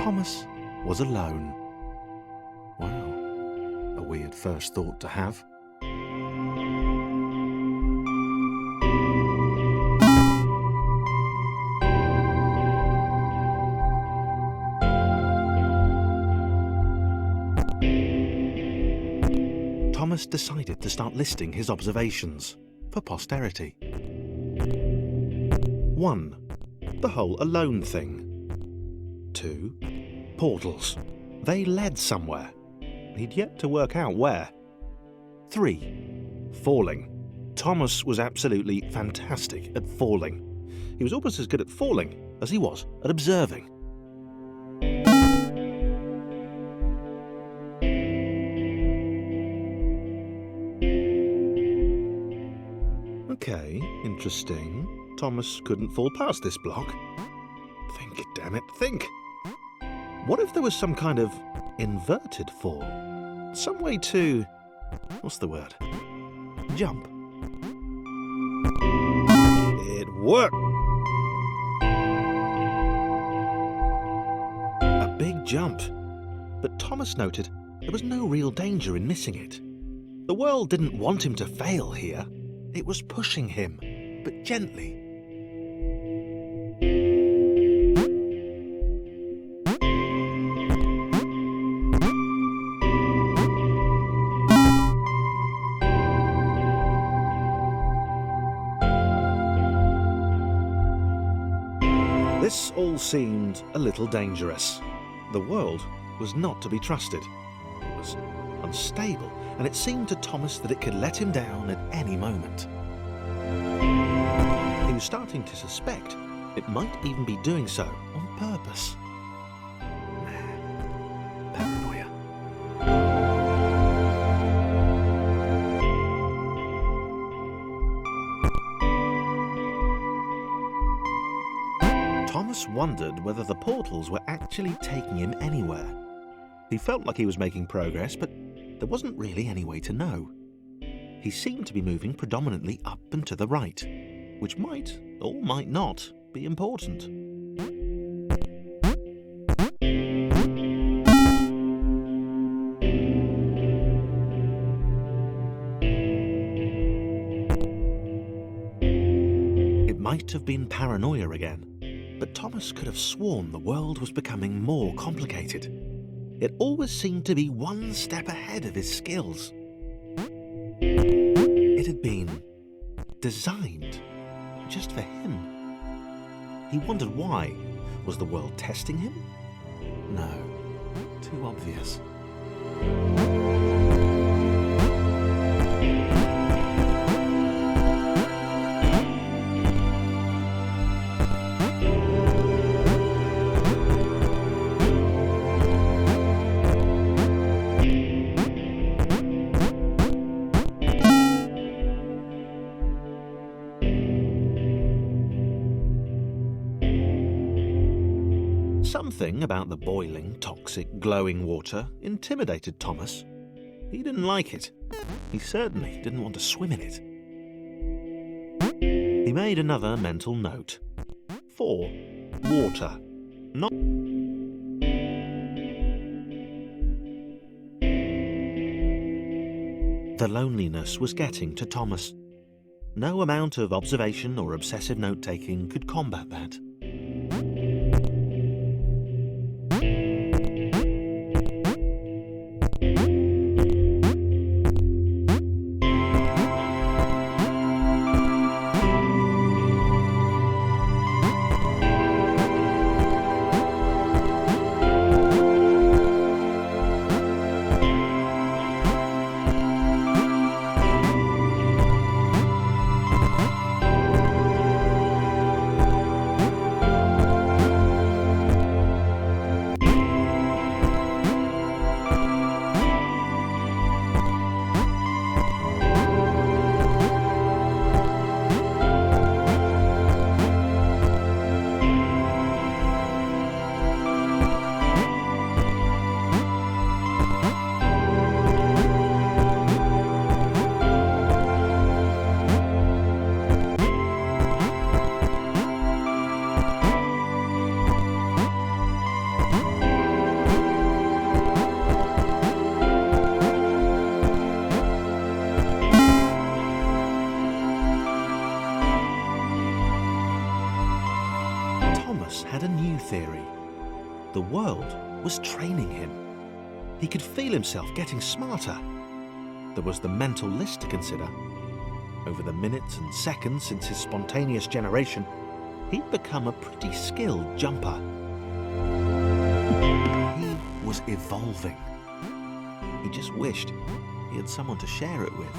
Thomas was alone. Wow, a weird first thought to have. Thomas decided to start listing his observations for posterity. 1. The whole alone thing. 2. Portals. They led somewhere. He'd yet to work out where. 3. Falling. Thomas was absolutely fantastic at falling. He was almost as good at falling as he was at observing. Okay, interesting. Thomas couldn't fall past this block. Think, damn it, think. What if there was some kind of inverted fall? Some way to... what's the word? Jump. It worked! A big jump. But Thomas noted there was no real danger in missing it. The world didn't want him to fail here. It was pushing him, but gently. This all seemed a little dangerous. The world was not to be trusted. It was unstable, and it seemed to Thomas that it could let him down at any moment. He was starting to suspect it might even be doing so on purpose. Paranoia. Thomas wondered whether the portals were actually taking him anywhere. He felt like he was making progress, but there wasn't really any way to know. He seemed to be moving predominantly up and to the right, which might, or might not, be important. It might have been paranoia again, but Thomas could have sworn the world was becoming more complicated. It always seemed to be one step ahead of his skills. It had been designed just for him. He wondered why. Was the world testing him? No, too obvious. Something about the boiling, toxic, glowing water intimidated Thomas. He didn't like it. He certainly didn't want to swim in it. He made another mental note. 4. Water. Not... The loneliness was getting to Thomas. No amount of observation or obsessive note-taking could combat that. The world was training him. He could feel himself getting smarter. There was the mental list to consider. Over the minutes and seconds since his spontaneous generation, he'd become a pretty skilled jumper. He was evolving. He just wished he had someone to share it with.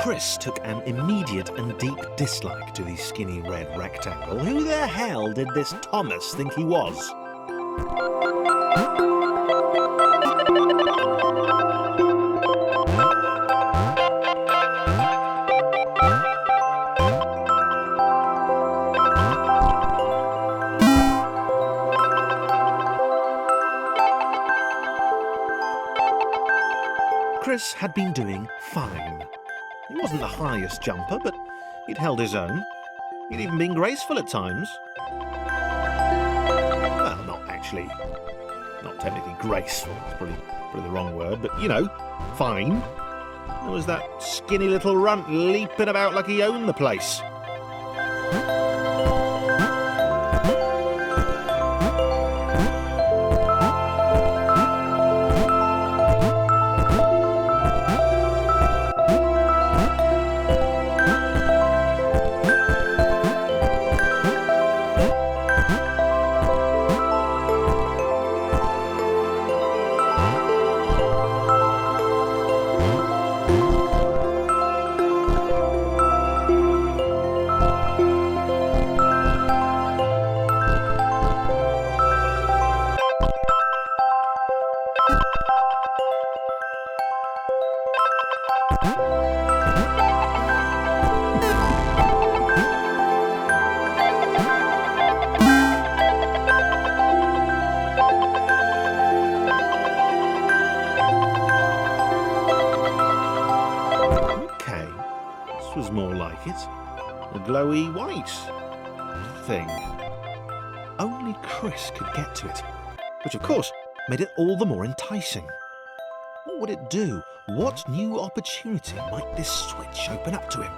Chris took an immediate and deep dislike to the skinny red rectangle. Who the hell did this Thomas think he was? Chris had been doing fine. He wasn't the highest jumper, but he'd held his own. He'd even been graceful at times. Well, not technically graceful, it's probably the wrong word, but, fine. There was that skinny little runt leaping about like he owned the place. Was more like it. A glowy white thing. Only Chris could get to it, which of course made it all the more enticing. What would it do? What new opportunity might this switch open up to him?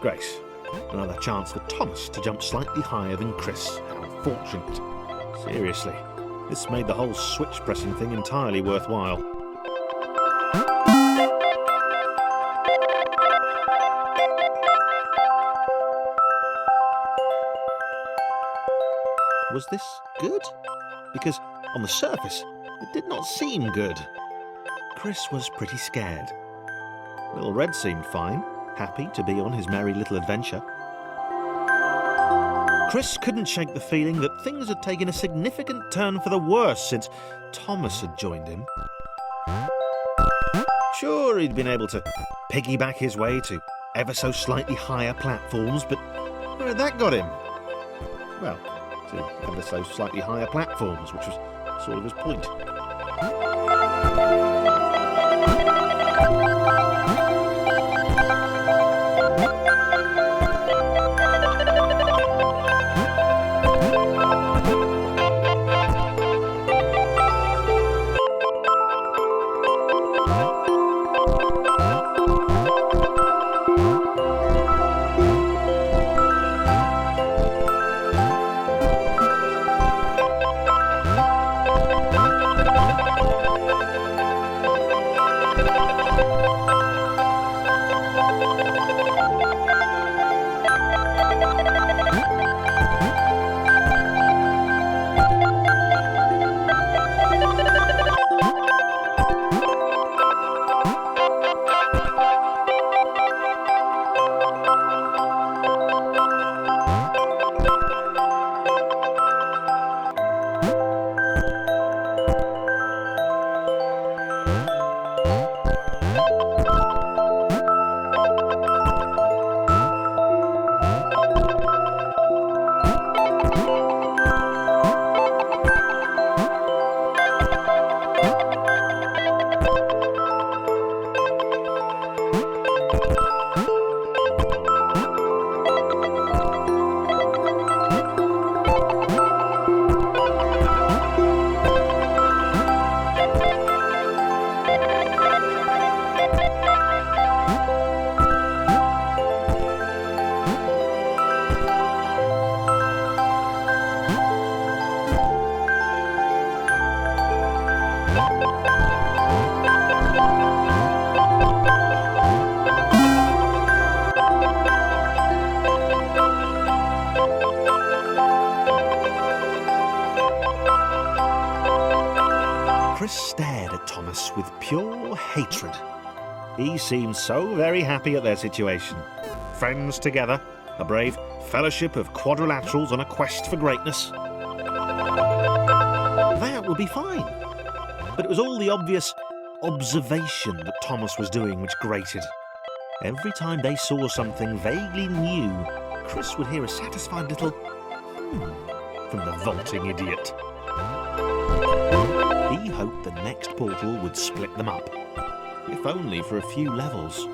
Great. Another chance for Thomas to jump slightly higher than Chris. How fortunate. Seriously, this made the whole switch pressing thing entirely worthwhile. Was this good? Because on the surface, it did not seem good. Chris was pretty scared. Little Red seemed fine, happy to be on his merry little adventure. Chris couldn't shake the feeling that things had taken a significant turn for the worse since Thomas had joined him. Sure, he'd been able to piggyback his way to ever so slightly higher platforms, but where had that got him? Well, to ever so slightly higher platforms, which was sort of his point. Chris stared at Thomas with pure hatred. He seemed so very happy at their situation. Friends together, a brave fellowship of quadrilaterals on a quest for greatness. That would be fine. But it was all the obvious observation that Thomas was doing which grated. Every time they saw something vaguely new, Chris would hear a satisfied little from the vaulting idiot. He hoped the next portal would split them up, if only for a few levels.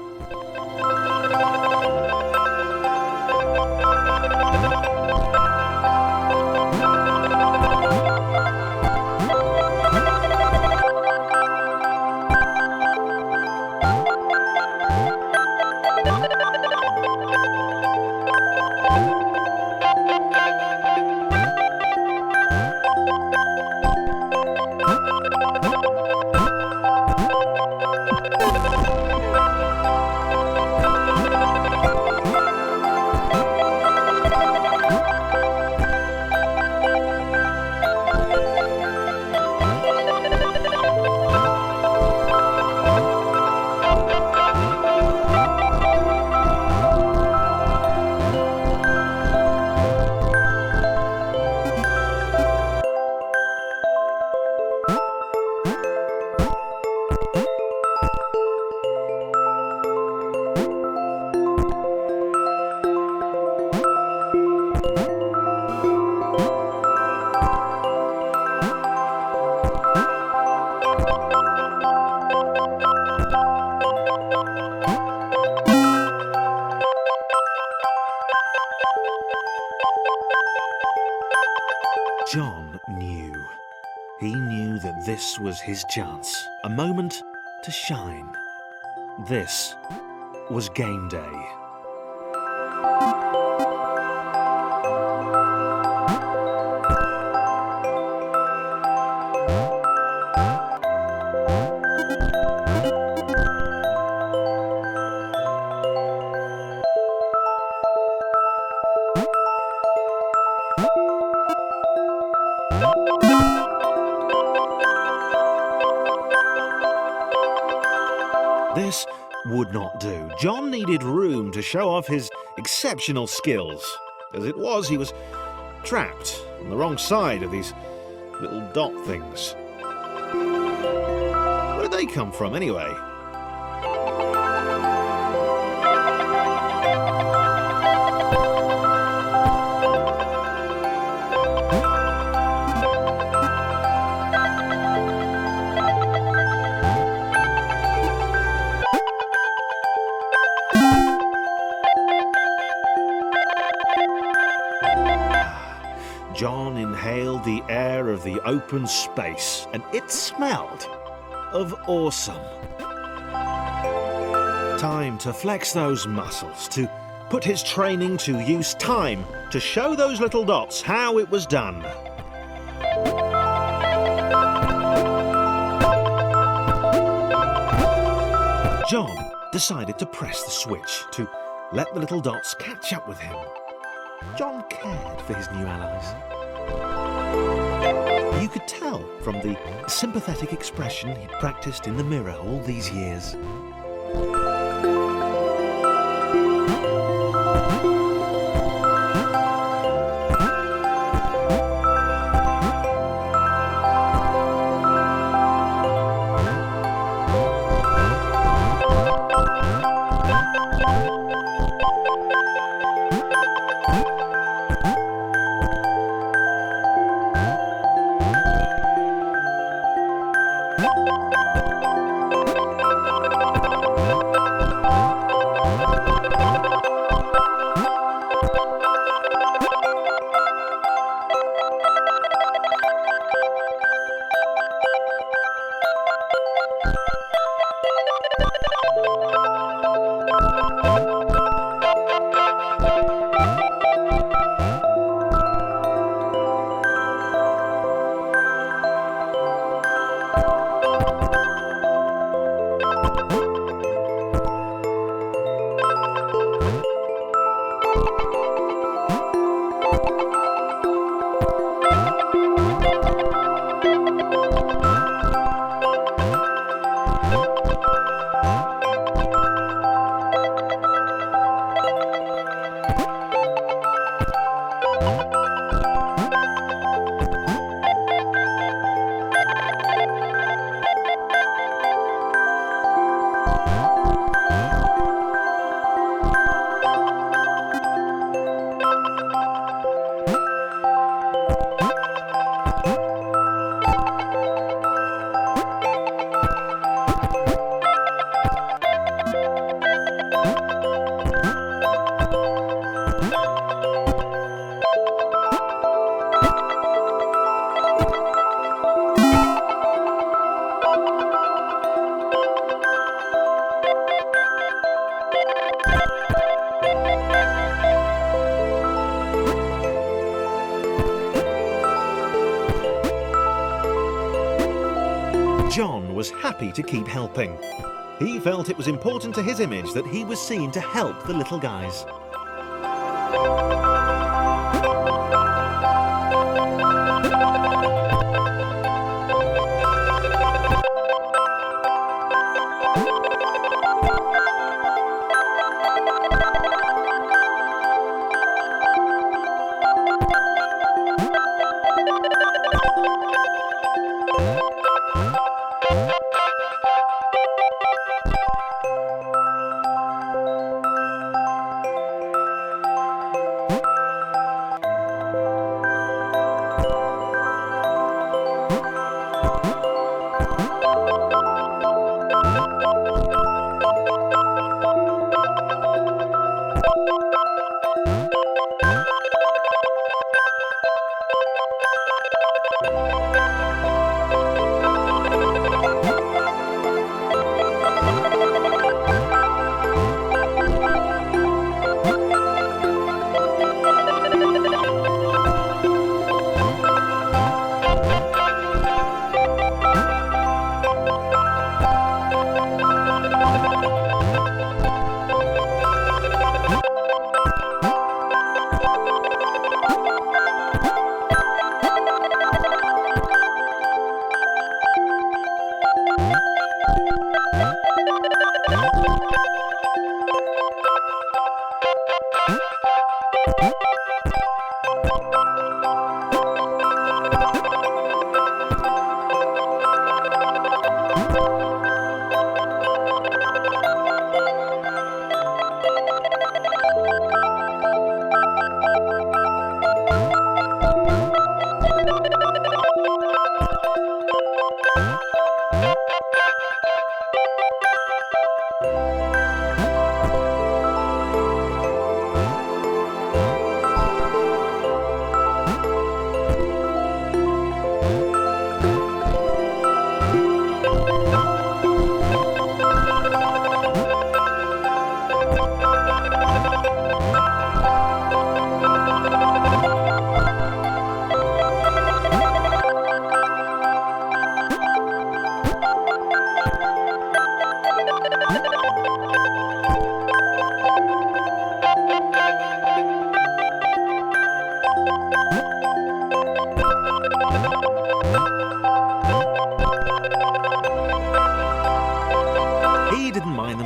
John knew. He knew that this was his chance, a moment to shine. This was game day. This would not do. John needed room to show off his exceptional skills. As it was, he was trapped on the wrong side of these little dot things. Where did they come from, anyway? John inhaled the air of the open space, and it smelled of awesome. Time to flex those muscles, to put his training to use, time to show those little dots how it was done. John decided to press the switch to let the little dots catch up with him. John cared for his new allies. You could tell from the sympathetic expression he'd practiced in the mirror all these years. John was happy to keep helping. He felt it was important to his image that he was seen to help the little guys.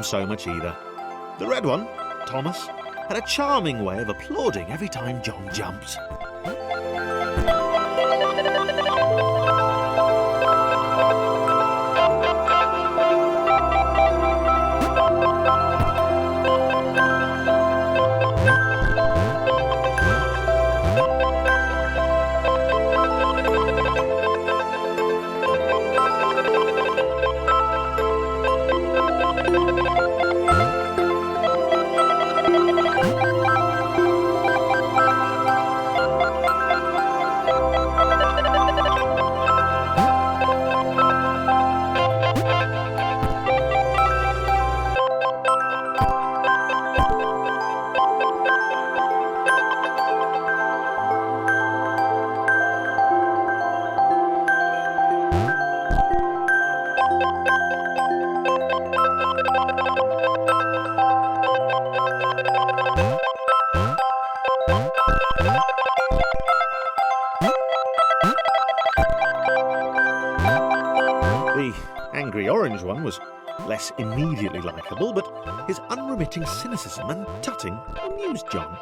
So much either. The red one, Thomas, had a charming way of applauding every time John jumped. The angry orange one was less immediately likeable, but his unremitting cynicism and tutting amused John.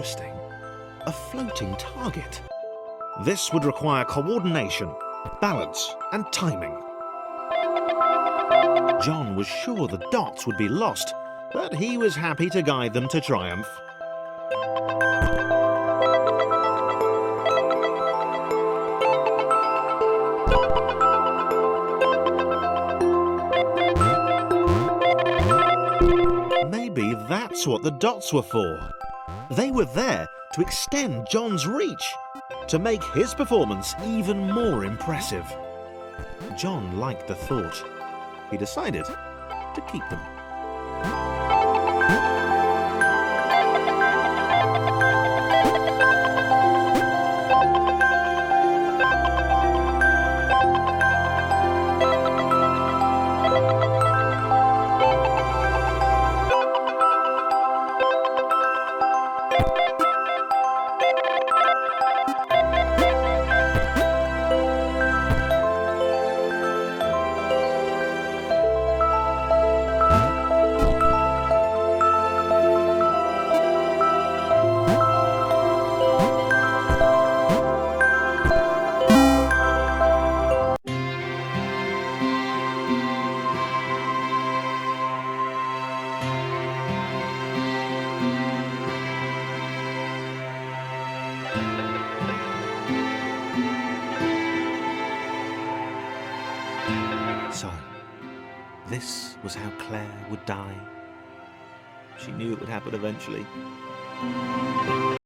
Interesting. A floating target. This would require coordination, balance, and timing. John was sure the dots would be lost, but he was happy to guide them to triumph. Maybe that's what the dots were for. They were there to extend John's reach, to make his performance even more impressive. John liked the thought. He decided to keep them. So, this was how Claire would die. She knew it would happen eventually.